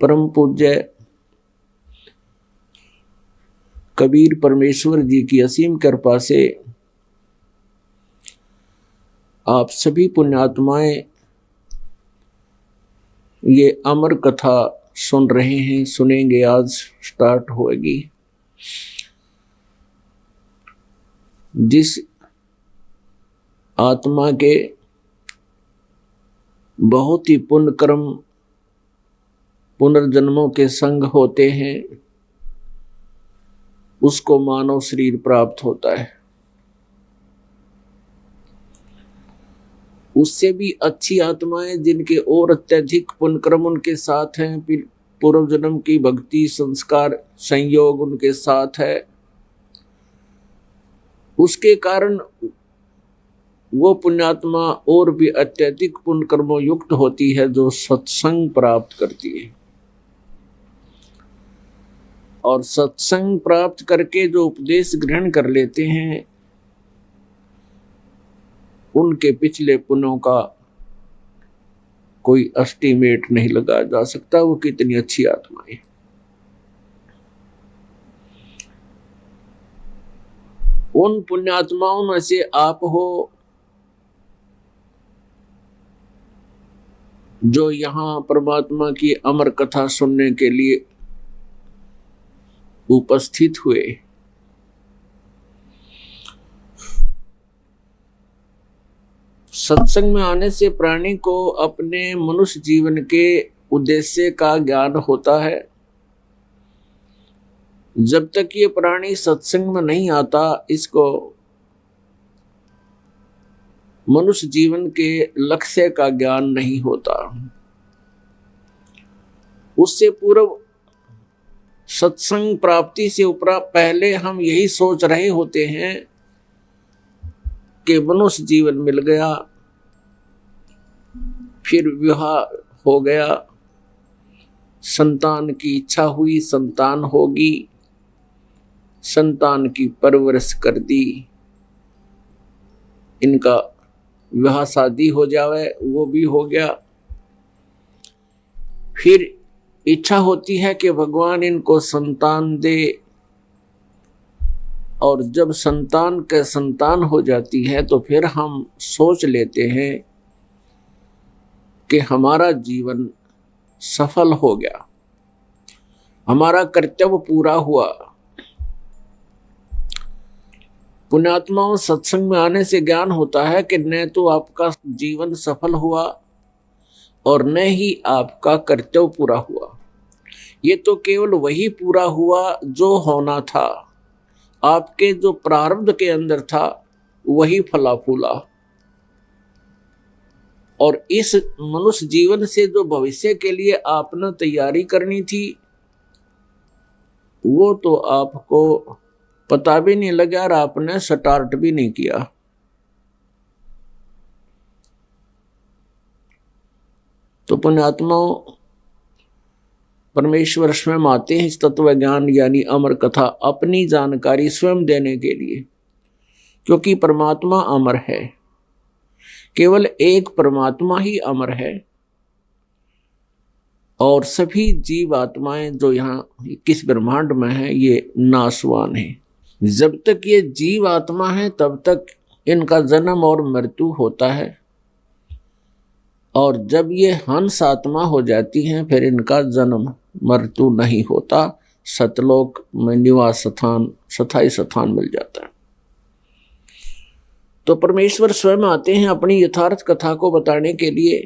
परम पूज्य कबीर परमेश्वर जी की असीम कृपा से आप सभी पुण्यात्माएं ये अमर कथा सुन रहे हैं, सुनेंगे। आज स्टार्ट होगी। जिस आत्मा के बहुत ही पुण्य कर्म पुनर्जन्मों के संग होते हैं उसको मानव शरीर प्राप्त होता है। उससे भी अच्छी आत्माएं जिनके और अत्यधिक पुण्य कर्म उनके साथ हैं, पूर्व जन्म की भक्ति संस्कार संयोग उनके साथ है, उसके कारण वो पुण्यात्मा और भी अत्यधिक पुण्य कर्मों युक्त होती है जो सत्संग प्राप्त करती है। और सत्संग प्राप्त करके जो उपदेश ग्रहण कर लेते हैं उनके पिछले पुण्यों का कोई एस्टीमेट नहीं लगाया जा सकता, वो कितनी अच्छी आत्माएं। उन पुण्यात्माओं में से आप हो जो यहां परमात्मा की अमर कथा सुनने के लिए उपस्थित हुए। सत्संग में आने से प्राणी को अपने मनुष्य जीवन के उद्देश्य का ज्ञान होता है। जब तक ये प्राणी सत्संग में नहीं आता इसको मनुष्य जीवन के लक्ष्य का ज्ञान नहीं होता। उससे पूर्व सत्संग प्राप्ति से उपरा पहले हम यही सोच रहे होते हैं कि मनुष्य जीवन मिल गया, फिर विवाह हो गया, संतान की इच्छा हुई, संतान होगी, संतान की परवरिश कर दी, इनका विवाह शादी हो जावे, वो भी हो गया। फिर इच्छा होती है कि भगवान इनको संतान दे, और जब संतान के संतान हो जाती है तो फिर हम सोच लेते हैं कि हमारा जीवन सफल हो गया, हमारा कर्तव्य पूरा हुआ। पुण्यात्माओं, सत्संग में आने से ज्ञान होता है कि न तो आपका जीवन सफल हुआ और न ही आपका कर्तव्य पूरा हुआ। ये तो केवल वही पूरा हुआ जो होना था, आपके जो प्रारब्ध के अंदर था वही फला फूला। और इस मनुष्य जीवन से जो भविष्य के लिए आपने तैयारी करनी थी वो तो आपको पता भी नहीं लगा और आपने स्टार्ट भी नहीं किया। तो पुण्यात्माओं, परमेश्वर स्वयं आते हैं इस तत्व ज्ञान यानी अमर कथा अपनी जानकारी स्वयं देने के लिए, क्योंकि परमात्मा अमर है। केवल एक परमात्मा ही अमर है और सभी जीव आत्माएं जो यहाँ किस ब्रह्मांड में है ये नाशवान है। जब तक ये जीव आत्मा है तब तक इनका जन्म और मृत्यु होता है, और जब ये हंस आत्मा हो जाती हैं फिर इनका जन्म मृत्यु नहीं होता, सतलोक में निवास स्थान स्थायी स्थान मिल जाता है। तो परमेश्वर स्वयं आते हैं अपनी यथार्थ कथा को बताने के लिए।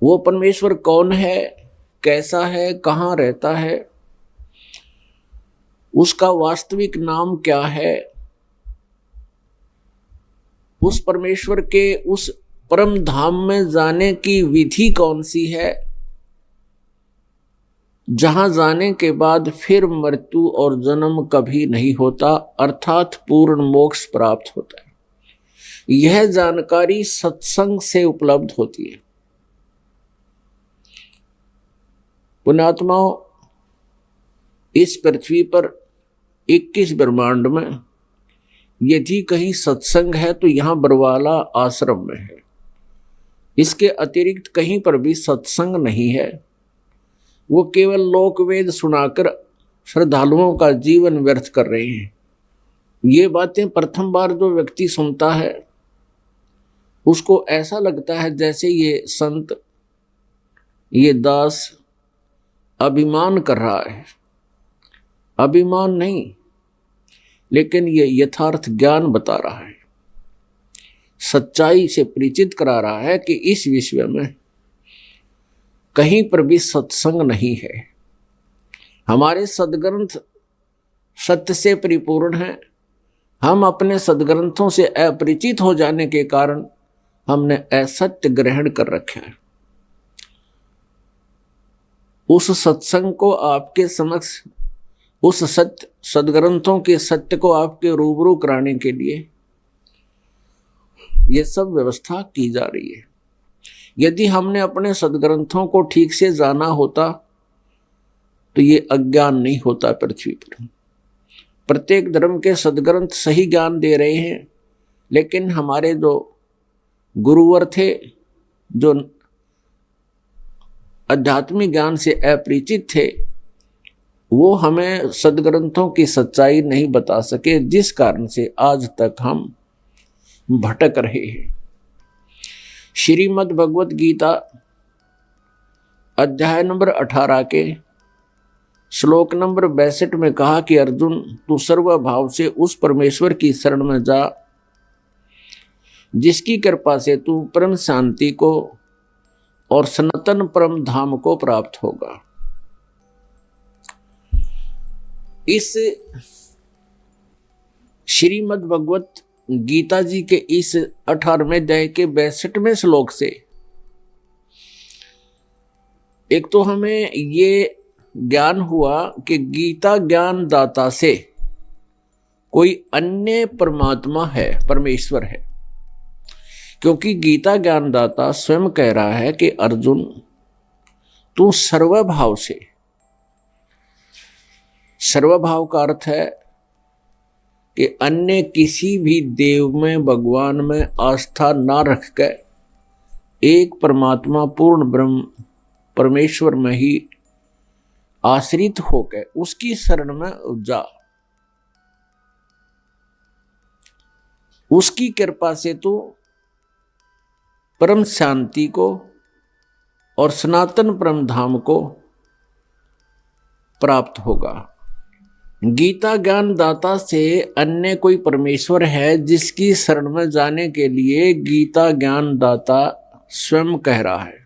वो परमेश्वर कौन है, कैसा है, कहाँ रहता है, उसका वास्तविक नाम क्या है, उस परमेश्वर के उस परम धाम में जाने की विधि कौन सी है, जहां जाने के बाद फिर मृत्यु और जन्म कभी नहीं होता, अर्थात पूर्ण मोक्ष प्राप्त होता है। यह जानकारी सत्संग से उपलब्ध होती है। पुण्यात्माओं, इस पृथ्वी पर 21 ब्रह्मांड में यदि कहीं सत्संग है तो यहां बरवाला आश्रम में है। इसके अतिरिक्त कहीं पर भी सत्संग नहीं है। वो केवल लोकवेद सुनाकर श्रद्धालुओं का जीवन व्यर्थ कर रहे हैं। ये बातें प्रथम बार जो व्यक्ति सुनता है उसको ऐसा लगता है जैसे ये संत, ये दास अभिमान कर रहा है। अभिमान नहीं, लेकिन ये यथार्थ ज्ञान बता रहा है, सच्चाई से परिचित करा रहा है कि इस विश्व में कहीं पर भी सत्संग नहीं है। हमारे सदग्रंथ सत्य से परिपूर्ण हैं। हम अपने सदग्रंथों से अपरिचित हो जाने के कारण हमने असत्य ग्रहण कर रखा है। उस सत्संग को आपके समक्ष, उस सत्य सदग्रंथों के सत्य को आपके रूबरू कराने के लिए ये सब व्यवस्था की जा रही है। यदि हमने अपने सदग्रंथों को ठीक से जाना होता तो ये अज्ञान नहीं होता पृथ्वी पर। प्रत्येक धर्म के सदग्रंथ सही ज्ञान दे रहे हैं, लेकिन हमारे जो गुरुवर थे, जो आध्यात्मिक ज्ञान से अपरिचित थे, वो हमें सदग्रंथों की सच्चाई नहीं बता सके, जिस कारण से आज तक हम भटक रहे हैं। श्रीमद् भगवत गीता अध्याय नंबर 18 के श्लोक नंबर 62 में कहा कि अर्जुन, तू सर्वभाव से उस परमेश्वर की शरण में जा जिसकी कृपा से तू परम शांति को और सनातन परम धाम को प्राप्त होगा। इस श्रीमद् भगवत गीता जी के इस 18वें अध्याय के 62वें श्लोक से एक तो हमें ये ज्ञान हुआ कि गीता ज्ञान दाता से कोई अन्य परमात्मा है, परमेश्वर है। क्योंकि गीता ज्ञान दाता स्वयं कह रहा है कि अर्जुन, तू सर्वभाव से, सर्वभाव का अर्थ है कि अन्य किसी भी देव में, भगवान में आस्था ना रख कर एक परमात्मा पूर्ण ब्रह्म परमेश्वर में ही आश्रित होकर उसकी शरण में जा। उसकी कृपा से तो परम शांति को और सनातन परम धाम को प्राप्त होगा। गीता ज्ञान दाता से अन्य कोई परमेश्वर है जिसकी शरण में जाने के लिए गीता ज्ञान दाता स्वयं कह रहा है।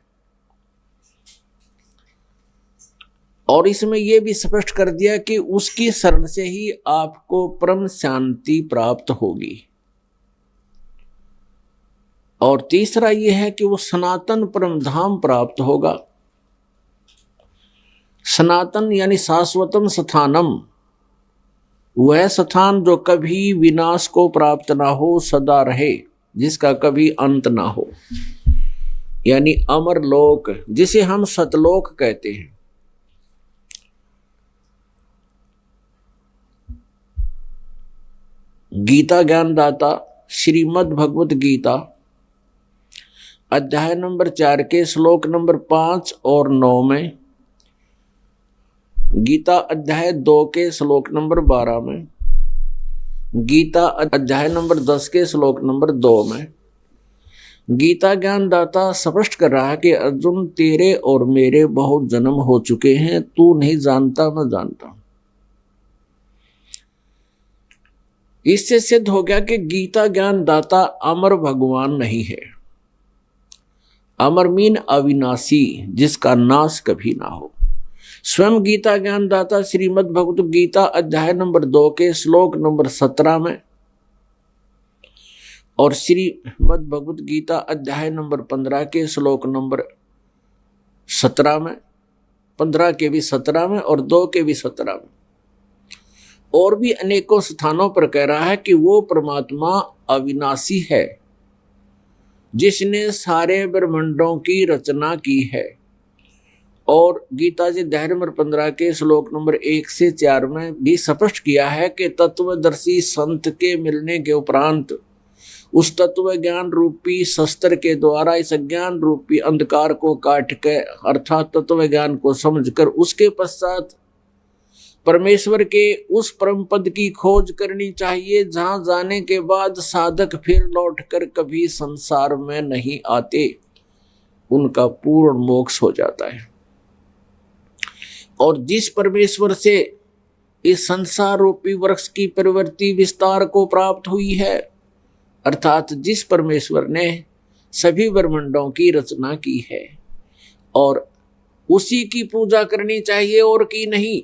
और इसमें यह भी स्पष्ट कर दिया कि उसकी शरण से ही आपको परम शांति प्राप्त होगी। और तीसरा यह है कि वो सनातन परम धाम प्राप्त होगा। सनातन यानी शाश्वतम स्थानम, वह स्थान जो कभी विनाश को प्राप्त ना हो, सदा रहे, जिसका कभी अंत ना हो, यानी अमर लोक, जिसे हम सतलोक कहते हैं। गीता ज्ञान दाता श्रीमद् भगवत गीता अध्याय नंबर 4 के श्लोक नंबर 5 और 9 में, गीता अध्याय 2 के श्लोक नंबर 12 में, गीता अध्याय नंबर 10 के श्लोक नंबर 2 में गीता ज्ञान दाता स्पष्ट कर रहा है कि अर्जुन, तेरे और मेरे बहुत जन्म हो चुके हैं, तू नहीं जानता, मैं जानता हूं। इससे सिद्ध हो गया कि गीता ज्ञान दाता अमर भगवान नहीं है। अमर मीन अविनाशी, जिसका नाश कभी ना हो। स्वयं गीता ज्ञान दाता श्रीमद् भगवत गीता अध्याय नंबर 2 के श्लोक नंबर 17 में और श्रीमद् भगवत गीता अध्याय नंबर 15 के श्लोक नंबर 17 में, 15 के भी 17 में और 2 के भी 17 में, और भी अनेकों स्थानों पर कह रहा है कि वो परमात्मा अविनाशी है जिसने सारे ब्रह्मांडों की रचना की है। और गीता जी अध्याय नंबर 15 के श्लोक नंबर 1 से 4 में भी स्पष्ट किया है कि तत्वदर्शी संत के मिलने के उपरांत उस तत्व ज्ञान रूपी शस्त्र के द्वारा इस ज्ञान रूपी अंधकार को काट के अर्थात तत्व ज्ञान को समझकर उसके पश्चात परमेश्वर के उस परम पद की खोज करनी चाहिए, जहां जाने के बाद साधक फिर लौटकर कभी संसार में नहीं आते, उनका पूर्ण मोक्ष हो जाता है। और जिस परमेश्वर से इस संसार रूपी वृक्ष की प्रवृत्ति विस्तार को प्राप्त हुई है, अर्थात जिस परमेश्वर ने सभी ब्रह्मांडों की रचना की है, और उसी की पूजा करनी चाहिए और की नहीं।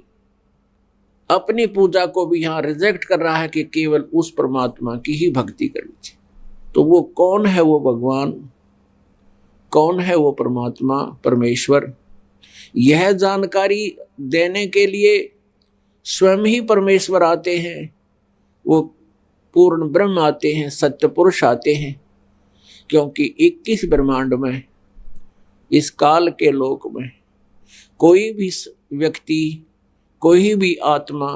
अपनी पूजा को भी यहां रिजेक्ट कर रहा है कि केवल उस परमात्मा की ही भक्ति करनी चाहिए। तो वो कौन है? वो भगवान कौन है? वो परमात्मा परमेश्वर। यह जानकारी देने के लिए स्वयं ही परमेश्वर आते हैं, वो पूर्ण ब्रह्म आते हैं, सत्य पुरुष आते हैं। क्योंकि 21 ब्रह्मांड में, इस काल के लोक में कोई भी व्यक्ति, कोई भी आत्मा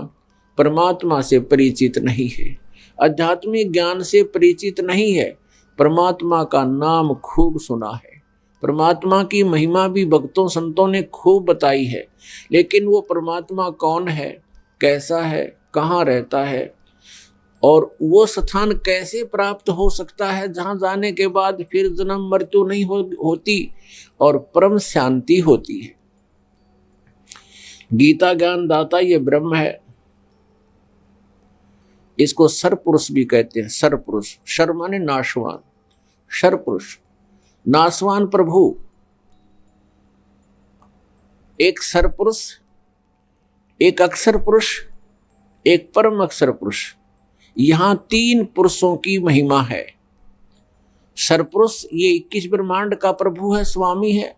परमात्मा से परिचित नहीं है, आध्यात्मिक ज्ञान से परिचित नहीं है। परमात्मा का नाम खूब सुना है, परमात्मा की महिमा भी भक्तों संतों ने खूब बताई है, लेकिन वो परमात्मा कौन है, कैसा है, कहाँ रहता है, और वो स्थान कैसे प्राप्त हो सकता है जहाँ जाने के बाद फिर जन्म मृत्यु नहीं होती और परम शांति होती है। गीता ज्ञान दाता ये ब्रह्म है। इसको सरपुरुष भी कहते हैं। सरपुरुष, शर माने नाशवान, सरपुरुष नाशवान प्रभु। एक सरपुरुष, एक अक्षर पुरुष, एक परम अक्षर पुरुष। यहां 3 पुरुषों की महिमा है। सरपुरुष ये 21 ब्रह्मांड का प्रभु है, स्वामी है।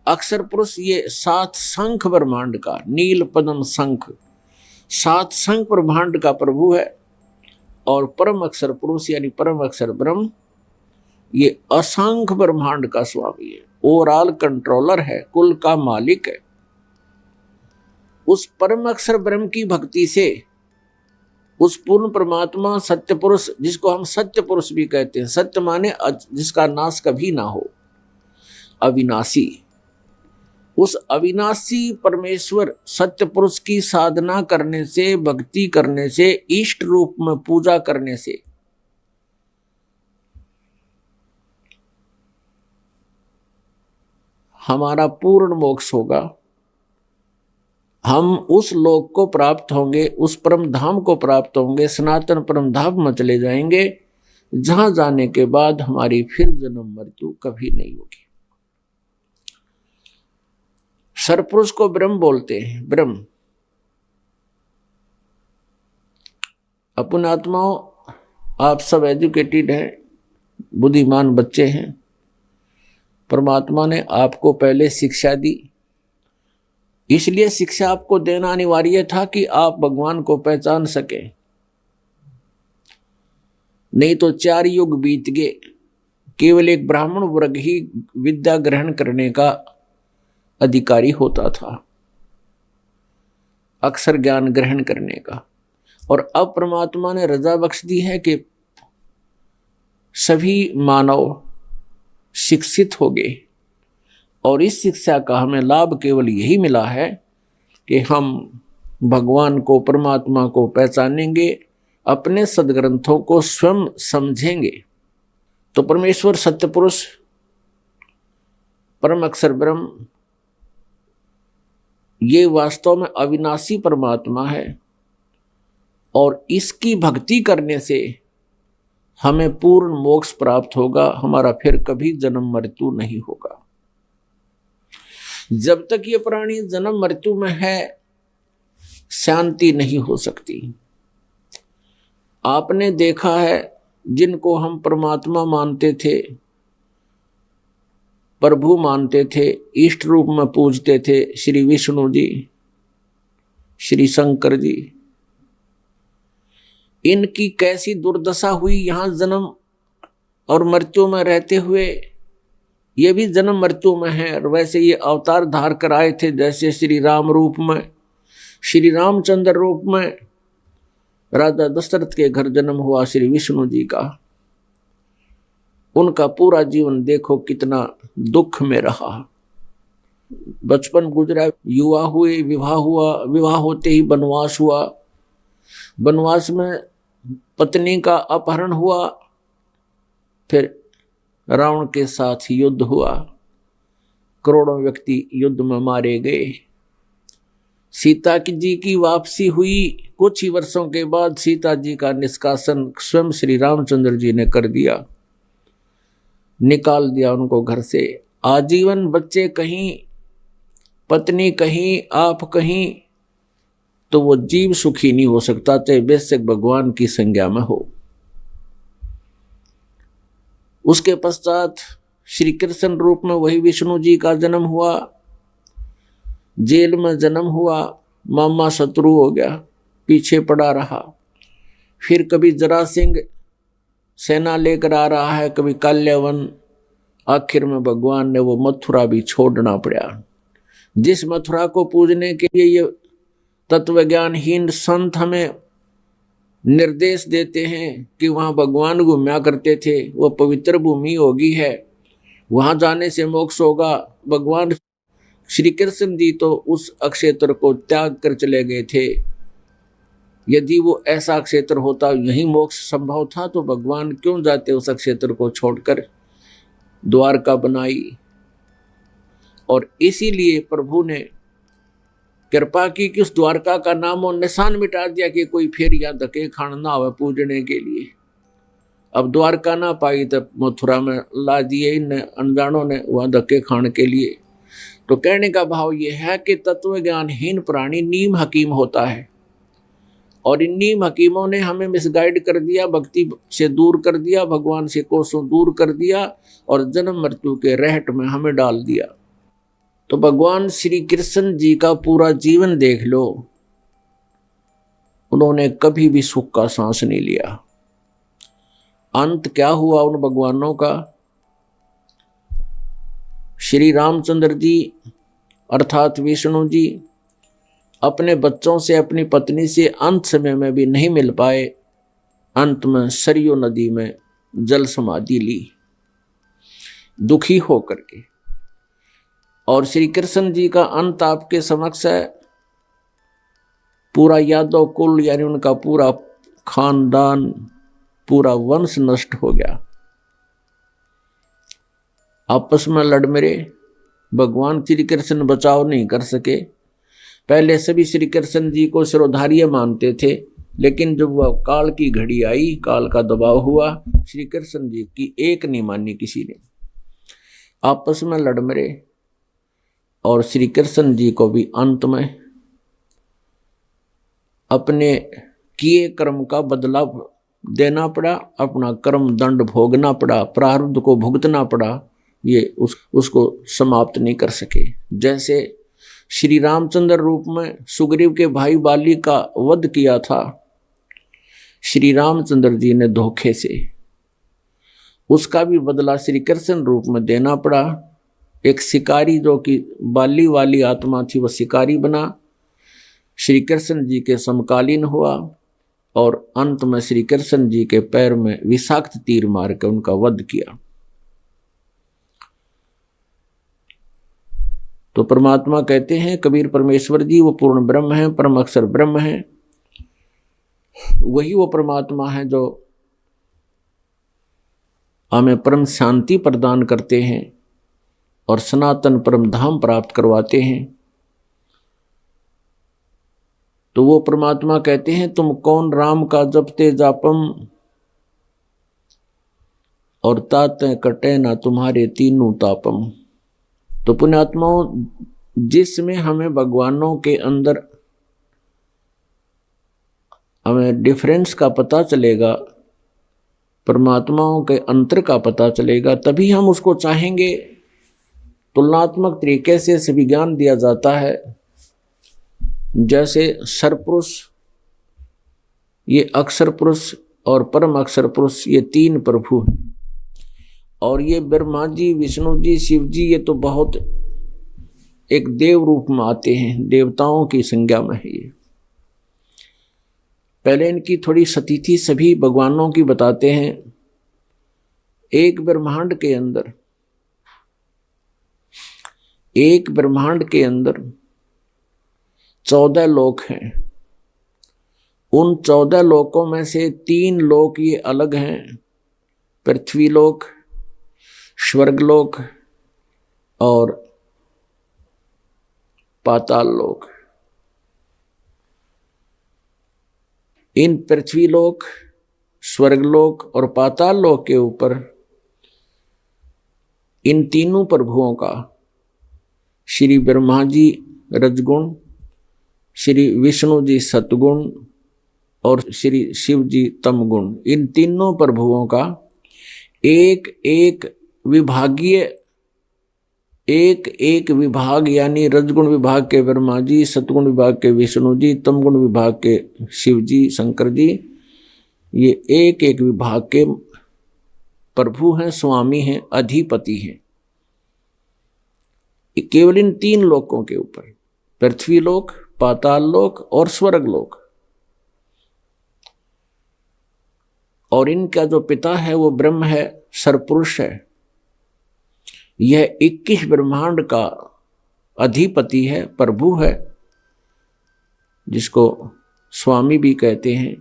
अक्षर पुरुष ये 7 शंख ब्रह्मांड का, नील पद्म शंख, 7 शंख ब्रह्मांड का प्रभु है। और परम अक्षर पुरुष यानी परम अक्षर ब्रह्म ये असंख्य ब्रह्मांड का स्वामी है, ओवरऑल कंट्रोलर है, कुल का मालिक है। उस परम अक्षर ब्रह्म की भक्ति से उस पूर्ण परमात्मा सत्य पुरुष, जिसको हम सत्य पुरुष भी कहते हैं, सत्य माने जिसका नाश कभी ना हो, अविनाशी, उस अविनाशी परमेश्वर सत्य पुरुष की साधना करने से, भक्ति करने से, इष्ट रूप में पूजा करने से हमारा पूर्ण मोक्ष होगा। हम उस लोक को प्राप्त होंगे, उस परम धाम को प्राप्त होंगे, सनातन परम धाम में चले जाएंगे, जहां जाने के बाद हमारी फिर जन्म मृत्यु कभी नहीं होगी। सरपुरुष को ब्रह्म बोलते हैं। ब्रह्म अपन आत्माओं, आप सब एजुकेटेड हैं, बुद्धिमान बच्चे हैं। परमात्मा ने आपको पहले शिक्षा दी, इसलिए शिक्षा आपको देना अनिवार्य था कि आप भगवान को पहचान सके। नहीं तो 4 युग बीत गए, केवल एक ब्राह्मण वर्ग ही विद्या ग्रहण करने का अधिकारी होता था, अक्षर ज्ञान ग्रहण करने का। और अब परमात्मा ने रजा बख्श दी है कि सभी मानव शिक्षित हो गए, और इस शिक्षा का हमें लाभ केवल यही मिला है कि हम भगवान को, परमात्मा को पहचानेंगे, अपने सदग्रंथों को स्वयं समझेंगे। तो परमेश्वर सत्य पुरुष, परम अक्षर ब्रह्म, ये वास्तव में अविनाशी परमात्मा है, और इसकी भक्ति करने से हमें पूर्ण मोक्ष प्राप्त होगा, हमारा फिर कभी जन्म मृत्यु नहीं होगा। जब तक ये प्राणी जन्म मृत्यु में है, शांति नहीं हो सकती। आपने देखा है, जिनको हम परमात्मा मानते थे, प्रभु मानते थे, इष्ट रूप में पूजते थे, श्री विष्णु जी, श्री शंकर जी, इनकी कैसी दुर्दशा हुई यहां जन्म और मृत्यु में रहते हुए। ये भी जन्म मृत्यु में है, और वैसे ये अवतार धार कर आए थे, जैसे श्री राम रूप में, श्री रामचंद्र रूप में राजा दशरथ के घर जन्म हुआ श्री विष्णु जी का, उनका पूरा जीवन देखो कितना दुख में रहा। बचपन गुजरा, युवा हुए, विवाह हुआ, विवाह होते ही वनवास हुआ, वनवास में पत्नी का अपहरण हुआ, फिर रावण के साथ युद्ध हुआ, करोड़ों व्यक्ति युद्ध में मारे गए। सीता जी की वापसी हुई, कुछ ही वर्षों के बाद सीता जी का निष्कासन स्वयं श्री रामचंद्र जी ने कर दिया, निकाल दिया उनको घर से। आजीवन बच्चे कहीं, पत्नी कहीं, आप कहीं, तो वो जीव सुखी नहीं हो सकता, चाहे बेशक भगवान की संज्ञा में हो। उसके पश्चात श्री कृष्ण रूप में वही विष्णु जी का जन्म हुआ, जेल में जन्म हुआ, मामा शत्रु हो गया, पीछे पड़ा रहा। फिर कभी जरासिंह सेना लेकर आ रहा है, कभी काल्यावन, आखिर में भगवान ने वो मथुरा भी छोड़ना पड़ा। जिस मथुरा को पूजने के लिए ये तत्वज्ञानहीन संत हमें निर्देश देते हैं कि वहाँ भगवान घूमया करते थे, वो पवित्र भूमि होगी है, वहाँ जाने से मोक्ष होगा। भगवान श्री कृष्ण जी तो उस अक्षेत्र को त्याग कर चले गए थे। यदि वो ऐसा क्षेत्र होता, यही मोक्ष संभव था, तो भगवान क्यों जाते उस क्षेत्र को छोड़कर, द्वारका बनाई। और इसीलिए प्रभु ने कृपा की कि उस द्वारका का नाम और निशान मिटा दिया कि कोई फिर यहाँ धक्के खाना ना हो पूजने के लिए। अब द्वारका ना पाई तब मथुरा में ला दिए इन अनजानों ने वहाँ धक्के खाने के लिए। तो कहने का भाव ये है कि तत्वज्ञानहीन प्राणी नीम हकीम होता है, और इन नीम हकीमों ने हमें मिसगाइड कर दिया, भक्ति से दूर कर दिया, भगवान से कोसों दूर कर दिया, और जन्म मृत्यु के रहट में हमें डाल दिया। तो भगवान श्री कृष्ण जी का पूरा जीवन देख लो, उन्होंने कभी भी सुख का सांस नहीं लिया। अंत क्या हुआ उन भगवानों का? श्री रामचंद्र जी अर्थात विष्णु जी अपने बच्चों से, अपनी पत्नी से अंत समय में भी नहीं मिल पाए। अंत में सरयू नदी में जल समाधि ली दुखी होकर के। और श्री कृष्ण जी का अंत आपके समक्ष है। पूरा यादव कुल यानी उनका पूरा खानदान, पूरा वंश नष्ट हो गया, आपस में लड़ मरे। भगवान श्री कृष्ण बचाव नहीं कर सके। पहले सभी श्री कृष्ण जी को सिरोधार्य मानते थे, लेकिन जब वह काल की घड़ी आई, काल का दबाव हुआ, श्री कृष्ण जी की एक नहीं मानी किसी ने, आपस में लड़ मरे। और श्री कृष्ण जी को भी अंत में अपने किए कर्म का बदला देना पड़ा, अपना कर्म दंड भोगना पड़ा, प्रारब्ध को भुगतना पड़ा। ये उसको समाप्त नहीं कर सके। जैसे श्री रामचंद्र रूप में सुग्रीव के भाई बाली का वध किया था श्री रामचंद्र जी ने धोखे से, उसका भी बदला श्री कृष्ण रूप में देना पड़ा। एक शिकारी जो कि बाली वाली आत्मा थी, वह शिकारी बना, श्री कृष्ण जी के समकालीन हुआ, और अंत में श्री कृष्ण जी के पैर में विषाक्त तीर मार कर उनका वध किया। तो परमात्मा कहते हैं कबीर परमेश्वर जी, वो पूर्ण ब्रह्म है, परम अक्षर ब्रह्म है। वही वो परमात्मा है जो हमें परम शांति प्रदान करते हैं और सनातन परम धाम प्राप्त करवाते हैं। तो वो परमात्मा कहते हैं, तुम कौन राम का जपते जापम, और ताते कटे ना तुम्हारे तीनों तापम। तो पुण्यात्माओं, जिसमें हमें भगवानों के अंदर हमें डिफरेंस का पता चलेगा, परमात्माओं के अंतर का पता चलेगा, तभी हम उसको चाहेंगे। तुलनात्मक तरीके से सभी ज्ञान दिया जाता है। जैसे सरपुरुष, ये अक्षर पुरुष और परम अक्षर पुरुष, ये तीन प्रभु हैं। और ये ब्रह्मा जी, विष्णु जी, शिव जी, ये तो बहुत एक देव रूप में आते हैं, देवताओं की संज्ञा में है ये। पहले इनकी थोड़ी स्थिति सभी भगवानों की बताते हैं। एक ब्रह्मांड के अंदर 14 लोक हैं। उन 14 लोकों में से 3 लोक ये अलग हैं, पृथ्वी लोक, स्वर्गलोक और पाताल लोक। इन पृथ्वी लोक, स्वर्गलोक और पाताल लोक के ऊपर इन तीनों प्रभुओं का श्री ब्रह्मा जी रजगुण, श्री विष्णु जी सतगुण और श्री शिव जी तमगुण, इन तीनों प्रभुओं का एक एक विभाग यानी रजगुण विभाग के ब्रह्मा जी, सतगुण विभाग के विष्णु जी, तमगुण विभाग के शिव जी शंकर जी, ये एक विभाग के प्रभु हैं, स्वामी हैं, अधिपति हैं केवल इन 3 लोकों के ऊपर, पृथ्वी लोक, पाताल लोक और स्वर्ग लोक। और इनका जो पिता है वो ब्रह्म है, सरपुरुष है। यह 21 ब्रह्मांड का अधिपति है, प्रभु है, जिसको स्वामी भी कहते हैं।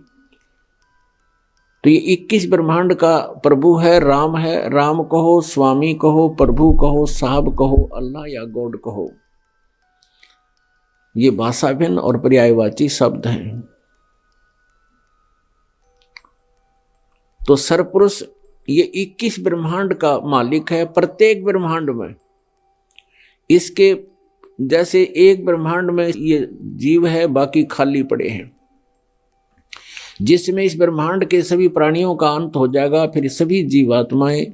तो ये 21 ब्रह्मांड का प्रभु है, राम कहो, स्वामी कहो, प्रभु कहो, साहब कहो, अल्लाह या गॉड कहो, ये भाषा भिन्न और पर्यायवाची शब्द हैं। तो सरपुरुष ये 21 ब्रह्मांड का मालिक है। प्रत्येक ब्रह्मांड में इसके जैसे एक ब्रह्मांड में ये जीव है, बाकी खाली पड़े हैं, जिसमें इस ब्रह्मांड के सभी प्राणियों का अंत हो जाएगा। फिर सभी जीवात्माएं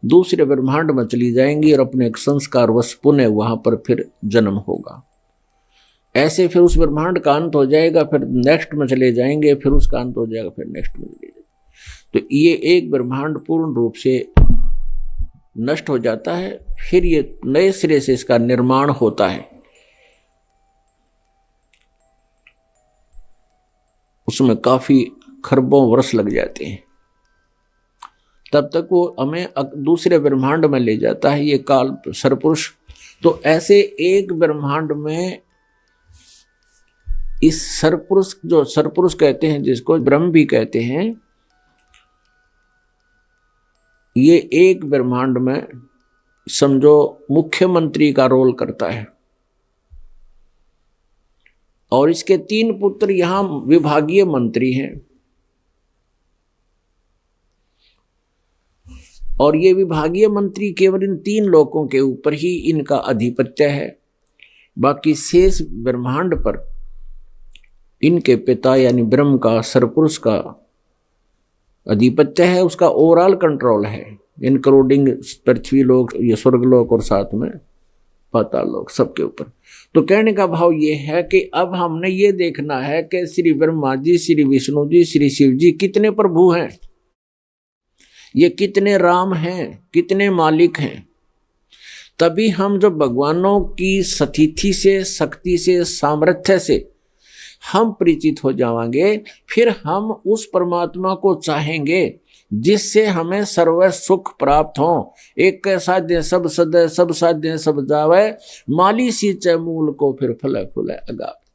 दूसरे ब्रह्मांड में चली जाएंगी और अपने संस्कार वश पुनः वहां पर फिर जन्म होगा। ऐसे फिर उस ब्रह्मांड का अंत हो जाएगा, फिर नेक्स्ट में चले जाएंगे, फिर उसका अंत हो जाएगा, फिर नेक्स्ट में चले जाएंगे। तो ये एक ब्रह्मांड पूर्ण रूप से नष्ट हो जाता है, फिर ये नए सिरे से इसका निर्माण होता है। उसमें काफी खरबों वर्ष लग जाते हैं, तब तक वो हमें दूसरे ब्रह्मांड में ले जाता है, ये काल सरपुरुष। तो ऐसे एक ब्रह्मांड में इस सरपुरुष, जो सरपुरुष कहते हैं, जिसको ब्रह्म भी कहते हैं, ये एक ब्रह्मांड में समझो मुख्यमंत्री का रोल करता है। और इसके 3 पुत्र यहां विभागीय मंत्री हैं। और ये विभागीय मंत्री केवल इन 3 लोकों के ऊपर ही इनका अधिपत्य है। बाकी शेष ब्रह्मांड पर इनके पिता यानी ब्रह्म का, सरपुरुष का अधिपत्य है, उसका ओवरऑल कंट्रोल है, इंक्लूडिंग पृथ्वी लोक, ये स्वर्ग लोक और साथ में पाताल लोक, सबके ऊपर। तो कहने का भाव ये है कि अब हमने ये देखना है कि श्री ब्रह्मा जी, श्री विष्णु जी, श्री शिव जी कितने प्रभु हैं, ये कितने राम हैं, कितने मालिक हैं। तभी हम जो भगवानों की स्थिति से, शक्ति से, सामर्थ्य से हम परिचित हो जाएंगे, फिर हम उस परमात्मा को चाहेंगे जिससे हमें सर्व सुख प्राप्त हो। एक साध्य सब सदय, सब साध्य सब जावे, माली सींचे मूल को फिर फल फूले अगावे।